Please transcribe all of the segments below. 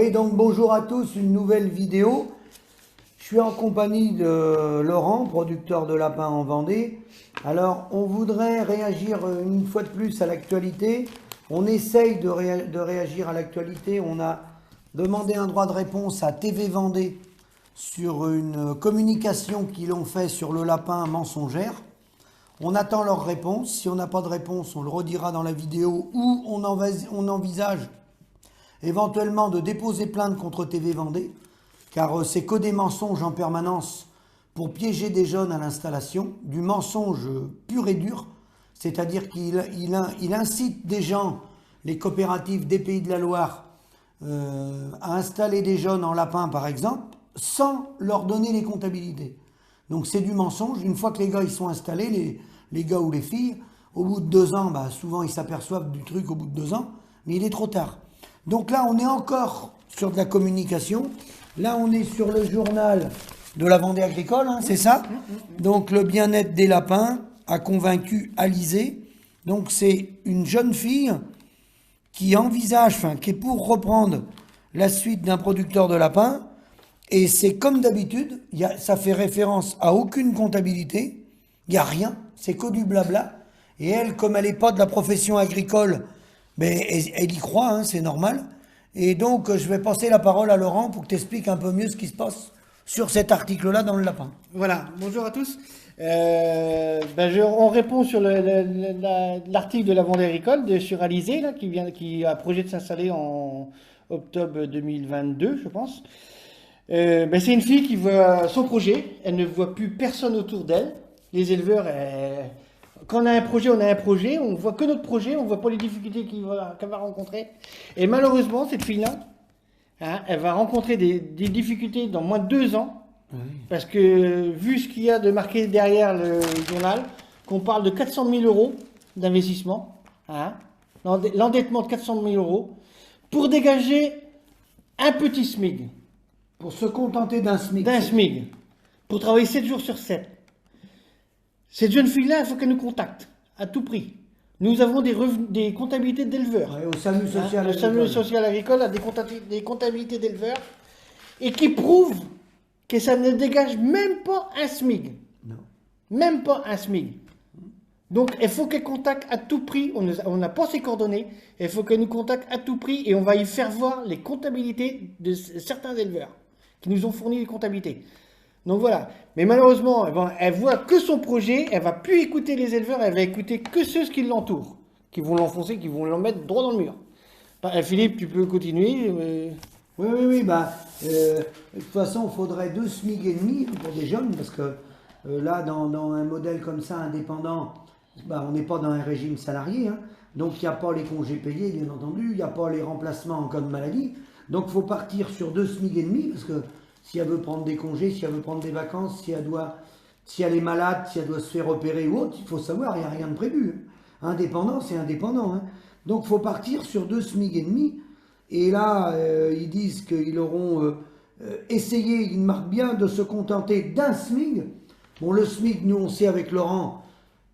Oui, donc bonjour à tous, une nouvelle vidéo. Je suis en compagnie de Laurent, producteur de lapins en Vendée. Alors, on voudrait réagir une fois de plus à l'actualité. On essaye de réagir à l'actualité. On a demandé un droit de réponse à TV Vendée sur une communication qu'ils ont fait sur le lapin mensongère. On attend leur réponse. Si on n'a pas de réponse, on le redira dans la vidéo ou on envisage éventuellement de déposer plainte contre TV Vendée, car c'est que des mensonges en permanence pour piéger des jeunes à l'installation, du mensonge pur et dur, c'est-à-dire qu'il incite des gens, les coopératives des Pays de la Loire, à installer des jeunes en lapin par exemple, sans leur donner les comptabilités. Donc c'est du mensonge. Une fois que les gars ils sont installés, les gars ou les filles, au bout de 2 ans, souvent ils s'aperçoivent du truc au bout de 2 ans, mais il est trop tard. Donc là, on est encore sur de la communication. Là, on est sur le journal de la Vendée agricole, hein, c'est ça? Donc, le bien-être des lapins a convaincu Alizé. Donc, c'est une jeune fille qui envisage, qui est pour reprendre la suite d'un producteur de lapins. Et c'est comme d'habitude, ça fait référence à aucune comptabilité. Il n'y a rien, c'est que du blabla. Et elle, comme elle n'est pas de la profession agricole, mais elle y croit, hein, c'est normal. Et donc, je vais passer la parole à Laurent pour que tu expliques un peu mieux ce qui se passe sur cet article-là dans le lapin. Voilà, bonjour à tous. On répond sur l'article de la Vendée agricole sur Alizé, là, qui a projet de s'installer en octobre 2022, je pense. C'est une fille qui voit son projet, elle ne voit plus personne autour d'elle. Les éleveurs, quand on a un projet, on voit que notre projet, on voit pas les difficultés qu'elle va rencontrer. Et malheureusement, cette fille-là, elle va rencontrer des difficultés dans moins de 2 ans, oui. Parce que vu ce qu'il y a de marqué derrière le journal, qu'on parle de 400 000 euros d'investissement, l'endettement de 400 000 euros, pour dégager un petit SMIC. Pour se contenter d'un SMIC. D'un SMIC. Pour travailler 7 jours sur 7. Cette jeune fille-là, il faut qu'elle nous contacte, à tout prix. Nous avons des comptabilités d'éleveurs. Ouais, au SAMU social agricole. Le SAMU social agricole a des comptabilités d'éleveurs et qui prouvent que ça ne dégage même pas un SMIC. Non. Même pas un SMIC. Donc, il faut qu'elle contacte à tout prix. On n'a pas ses coordonnées. Il faut qu'elle nous contacte à tout prix et on va y faire voir les comptabilités de certains éleveurs qui nous ont fourni les comptabilités. Donc voilà, mais malheureusement, elle voit que son projet, elle va plus écouter les éleveurs, elle va écouter que ceux qui l'entourent, qui vont l'enfoncer, qui vont l'en mettre droit dans le mur. Philippe, tu peux continuer Oui. De toute façon, il faudrait 2 SMIC et demi pour des jeunes, parce que là, dans un modèle comme ça, indépendant, on n'est pas dans un régime salarié, hein, donc il n'y a pas les congés payés, bien entendu, il n'y a pas les remplacements en cas de maladie, donc il faut partir sur 2 SMIC et demi, parce que si elle veut prendre des congés, si elle veut prendre des vacances, si elle est malade, si elle doit se faire opérer ou autre, il faut savoir, il n'y a rien de prévu. Indépendant, c'est indépendant. Hein. Donc il faut partir sur 2 SMIC et demi. Et là, ils disent qu'ils auront essayé, ils marquent bien, de se contenter d'un SMIC. Bon, le SMIC, nous on sait avec Laurent,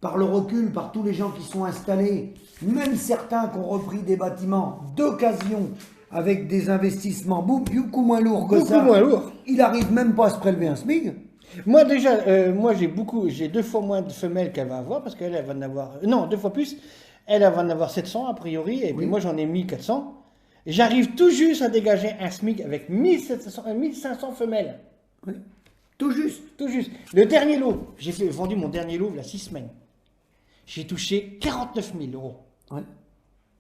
par le recul, par tous les gens qui sont installés, même certains qui ont repris des bâtiments d'occasion, avec des investissements beaucoup moins lourds que ça. Beaucoup moins lourds. Il n'arrive même pas à se prélever un SMIC. Moi déjà, j'ai 2 fois moins de femelles qu'elle va avoir, parce qu'elle va en avoir... Non, 2 fois plus. Elle va en avoir 700 a priori, et puis moi j'en ai 1400. J'arrive tout juste à dégager un SMIC avec 1500 femelles. Oui. Tout juste. Tout juste. Le dernier lot, j'ai vendu mon dernier lot il y a 6 semaines. J'ai touché 49 000 euros. Oui.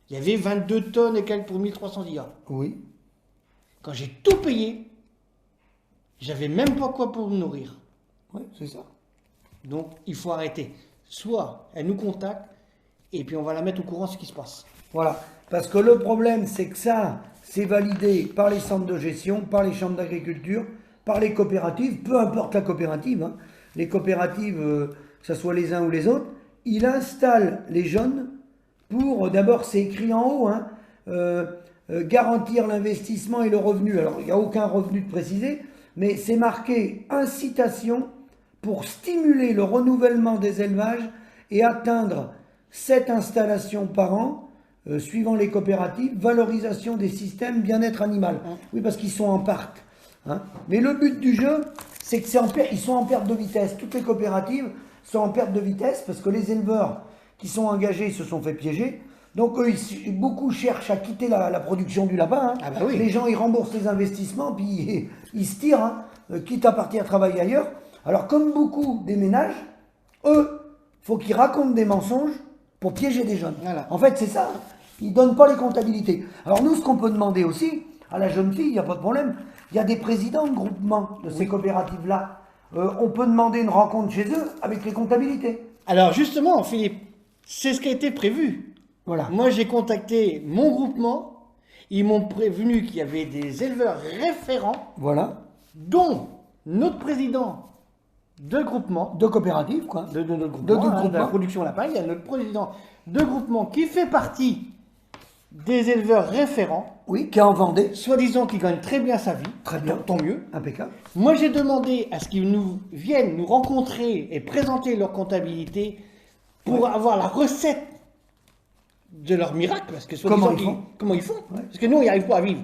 Il y avait 22 tonnes et quelques pour 1300 IA. Oui. Quand j'ai tout payé, j'avais même pas quoi pour me nourrir. Oui, c'est ça. Donc, il faut arrêter. Soit elle nous contacte, et puis on va la mettre au courant de ce qui se passe. Voilà. Parce que le problème, c'est que ça, c'est validé par les centres de gestion, par les chambres d'agriculture, par les coopératives, peu importe la coopérative. Hein. Les coopératives, que ce soit les uns ou les autres, ils installent les jeunes pour, d'abord c'est écrit en haut, hein, garantir l'investissement et le revenu. Alors il n'y a aucun revenu de précisé, mais c'est marqué incitation pour stimuler le renouvellement des élevages et atteindre 7 installations par an suivant les coopératives, valorisation des systèmes bien-être animal. Oui, parce qu'ils sont en parc. Hein. Mais le but du jeu, c'est que ils sont en perte de vitesse. Toutes les coopératives sont en perte de vitesse parce que les éleveurs qui sont engagés se sont fait piéger. Donc eux, beaucoup cherchent à quitter la production du lapin. Hein. Ah bah oui. Les gens, ils remboursent les investissements, puis ils se tirent, hein, quitte à partir travailler ailleurs. Alors comme beaucoup déménagent, eux, faut qu'ils racontent des mensonges pour piéger des jeunes. Voilà. En fait, c'est ça. Hein. Ils ne donnent pas les comptabilités. Alors nous, ce qu'on peut demander aussi, à la jeune fille, il n'y a pas de problème, il y a des présidents de groupement de ces coopératives-là. On peut demander une rencontre chez eux avec les comptabilités. Alors justement, Philippe, c'est ce qui a été prévu. Voilà. Moi, j'ai contacté mon groupement. Ils m'ont prévenu qu'il y avait des éleveurs référents, Voilà. dont notre président de groupement, De coopératives, quoi. de notre groupement, De notre de la groupement. production lapin. Il y a notre président de groupement qui fait partie des éleveurs référents, Oui, qui est en Vendée. soi-disant qui gagne très bien sa vie. Très bien. Tant mieux. Impeccable. Moi, j'ai demandé à ce qu'ils nous viennent nous rencontrer et présenter leur comptabilité pour avoir la recette de leur miracle. Parce que Comment ils font comment ils font Ouais. Parce que nous, on n'y arrive pas à vivre.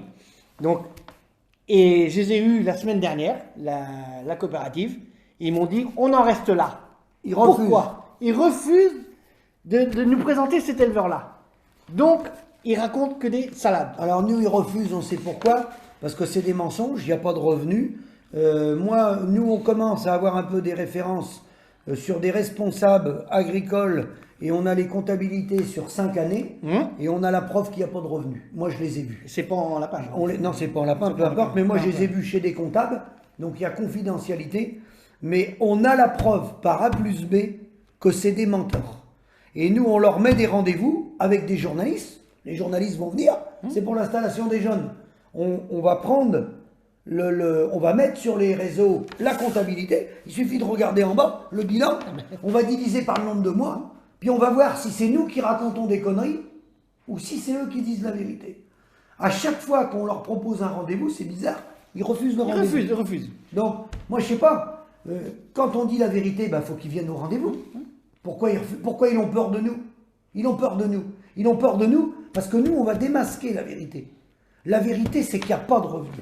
Donc, et je les ai eus la semaine dernière, la coopérative. Ils m'ont dit, on en reste là. Ils refusent. Pourquoi? Ils refusent de nous présenter cet éleveur-là. Donc, ils racontent que des salades. Alors nous, ils refusent, on sait pourquoi. Parce que c'est des mensonges, il n'y a pas de revenus. Nous, on commence à avoir un peu des références sur des responsables agricoles et on a les comptabilités sur 5 années et on a la preuve qu'il n'y a pas de revenus. Moi, je les ai vus. C'est pas en lapin. Non, c'est pas en lapin, peu importe, mais moi, je les ai vus chez des comptables, donc il y a confidentialité. Mais on a la preuve par A plus B que c'est des menteurs. Et nous, on leur met des rendez-vous avec des journalistes. Les journalistes vont venir, c'est pour l'installation des jeunes. On va prendre, on va mettre sur les réseaux la comptabilité. Il suffit de regarder en bas le bilan. On va diviser par le nombre de mois. Puis on va voir si c'est nous qui racontons des conneries ou si c'est eux qui disent la vérité. À chaque fois qu'on leur propose un rendez-vous, c'est bizarre, ils refusent le rendez-vous. Ils refusent. Donc, moi, je sais pas, quand on dit la vérité, faut qu'ils viennent au rendez-vous. Pourquoi ils ont peur de nous? Ils ont peur de nous. Ils ont peur de nous parce que nous, on va démasquer la vérité. La vérité, c'est qu'il n'y a pas de revenus.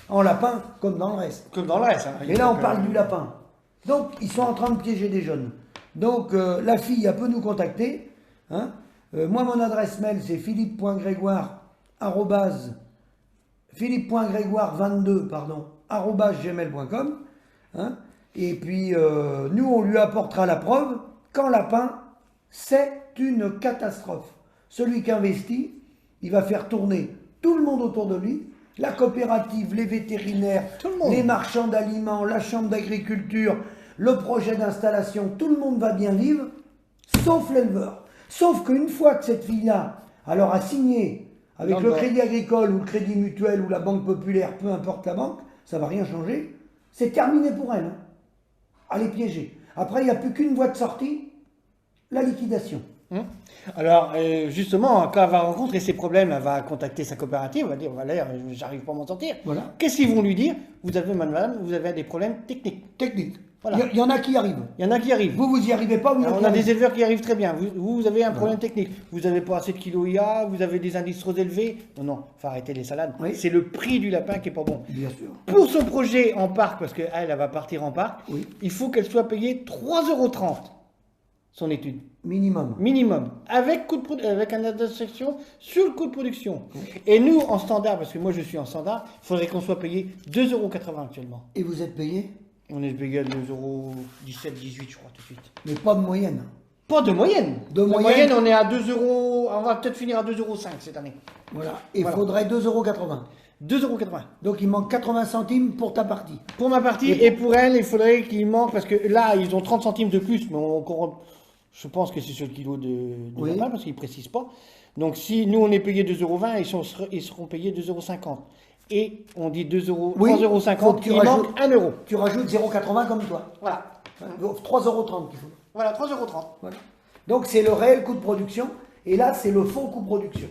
En lapin, comme dans le reste. Comme dans le reste. Hein. Et là, on parle du lapin. Donc, ils sont en train de piéger des jeunes. Donc, la fille, elle peut nous contacter. Hein. Moi, mon adresse mail, c'est philippe.grégoire@gmail.com. Hein. Et puis, nous, on lui apportera la preuve qu'en lapin, c'est une catastrophe. Celui qui investit, il va faire tourner tout le monde autour de lui, la coopérative, les vétérinaires, les marchands d'aliments, la chambre d'agriculture, le projet d'installation, tout le monde va bien vivre, sauf l'éleveur. Sauf qu'une fois que cette fille-là, alors a signé avec le Crédit Agricole ou le Crédit Mutuel ou la Banque Populaire, peu importe la banque, ça ne va rien changer, c'est terminé pour elle. Hein. Elle est piégée. Après, il n'y a plus qu'une voie de sortie, la liquidation. Alors, justement, quand elle va rencontrer ses problèmes, elle va contacter sa coopérative, elle va dire, voilà, j'arrive pas à m'en sortir. Voilà. Qu'est-ce qu'ils vont lui dire? Vous avez, madame, vous avez des problèmes techniques. Technique. Voilà. Il y en a qui arrivent. Il y en a qui arrivent. Vous y arrivez pas, on a des éleveurs qui arrivent très bien. Vous avez un problème technique. Vous n'avez pas assez de kilos IA, vous avez des indices trop élevés. Non, faut arrêter les salades. Oui. C'est le prix du lapin qui est pas bon. Bien sûr. Pour son projet en parc, parce qu'elle va partir en parc, Oui. il faut qu'elle soit payée 3,30 € son étude. Minimum. Minimum. Avec un indexation sur le coût de production. Oui. Et nous, en standard, parce que moi je suis en standard, il faudrait qu'on soit payé 2,80 € actuellement. Et vous êtes payé? On est payé à 2,17 18 je crois tout de suite. Mais pas de moyenne. Pas de moyenne. De moyenne, on est à 2 €, on va peut-être finir à 2,05 € cette année. Voilà. Il faudrait 2,80 €. 2,80 €. Donc il manque 80 centimes pour ta partie. Pour ma partie, et pour elle, il faudrait qu'il manque, parce que là, ils ont 30 centimes de plus, mais je pense que c'est sur le kilo de lapin, parce qu'ils ne précisent pas. Donc si nous, on est payé 2,20 €, ils seront payés 2,50 €. Et on dit 3,50 €, il manque 1 €. Tu rajoutes 0,80 comme toi. Voilà. 3,30 € qu'il faut. Voilà, 3,30 €. Voilà. Donc c'est le réel coût de production, et là c'est le faux coût de production.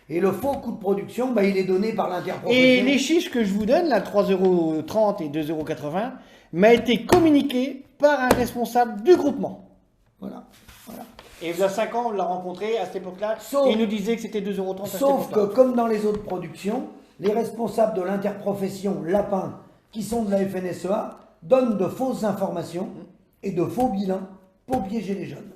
Et le faux coût de production, il est donné par l'interprofession. Et les chiffres que je vous donne, là, 3,30 € et 2,80 €, m'a été communiqué par un responsable du groupement. Voilà. Et il y a 5 ans, on l'a rencontré à cette époque-là, Sauf- et il nous disait que c'était 2,30 € à cette Sauf que, époque-là. comme dans les autres productions, les responsables de l'interprofession lapin, qui sont de la FNSEA, donnent de fausses informations et de faux bilans pour piéger les jeunes.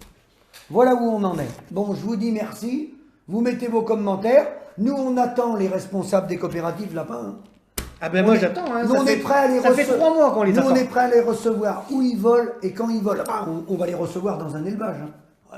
Voilà où on en est. Bon, je vous dis merci. Vous mettez vos commentaires. Nous, on attend les responsables des coopératives lapins. Ah ben On moi est- j'attends, hein, nous, on est prêt à les ça fait 3 mois qu'on les Nous, attend. on est prêt à les recevoir où ils volent et quand ils volent. Ah, on va les recevoir dans un élevage. Hein.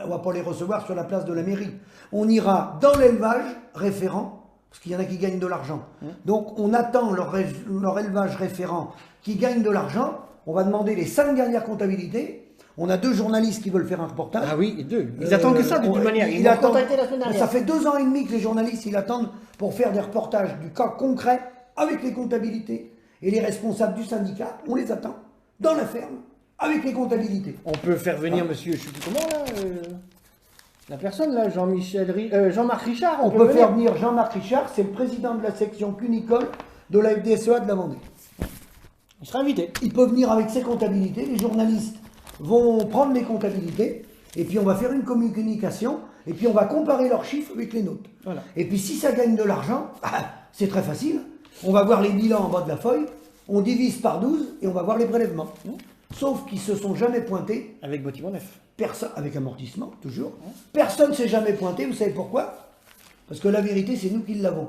On va pas les recevoir sur la place de la mairie. On ira dans l'élevage référent, parce qu'il y en a qui gagnent de l'argent. Donc, on attend leur élevage référent qui gagne de l'argent. On va demander les 5 dernières comptabilités. On a 2 journalistes qui veulent faire un reportage. Ah oui, 2. Ils attendent que ça de toute manière. Ils m'ont attendent- contacté la semaine Mais dernière. ça fait 2 ans et demi que les journalistes ils attendent pour faire des reportages du cas concret avec les comptabilités. Et les responsables du syndicat, on les attend dans la ferme avec les comptabilités. On peut faire venir monsieur, je sais plus comment là, la personne là, Jean-Marc Richard. On peut faire venir Jean-Marc Richard, c'est le président de la section cunicole de la FDSEA de la Vendée. Il sera invité. Il peut venir avec ses comptabilités, les journalistes vont prendre les comptabilités, et puis on va faire une communication, et puis on va comparer leurs chiffres avec les nôtres. Voilà. Et puis si ça gagne de l'argent, c'est très facile, on va voir les bilans en bas de la feuille, on divise par 12 et on va voir les prélèvements. Sauf qu'ils se sont jamais pointés, Avec bâtiment neuf. avec amortissement, toujours. Personne ne s'est jamais pointé, vous savez pourquoi? Parce que la vérité, c'est nous qui l'avons.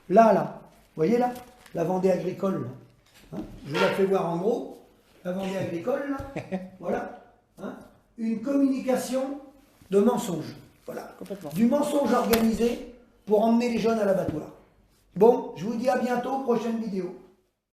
Là, vous voyez là, la Vendée agricole, là. Hein, je vous la fais voir en gros, la Vendée agricole, là, voilà. Hein, une communication de mensonge, voilà. Complètement. Du mensonge organisé pour emmener les jeunes à l'abattoir. Bon, je vous dis à bientôt, prochaine vidéo.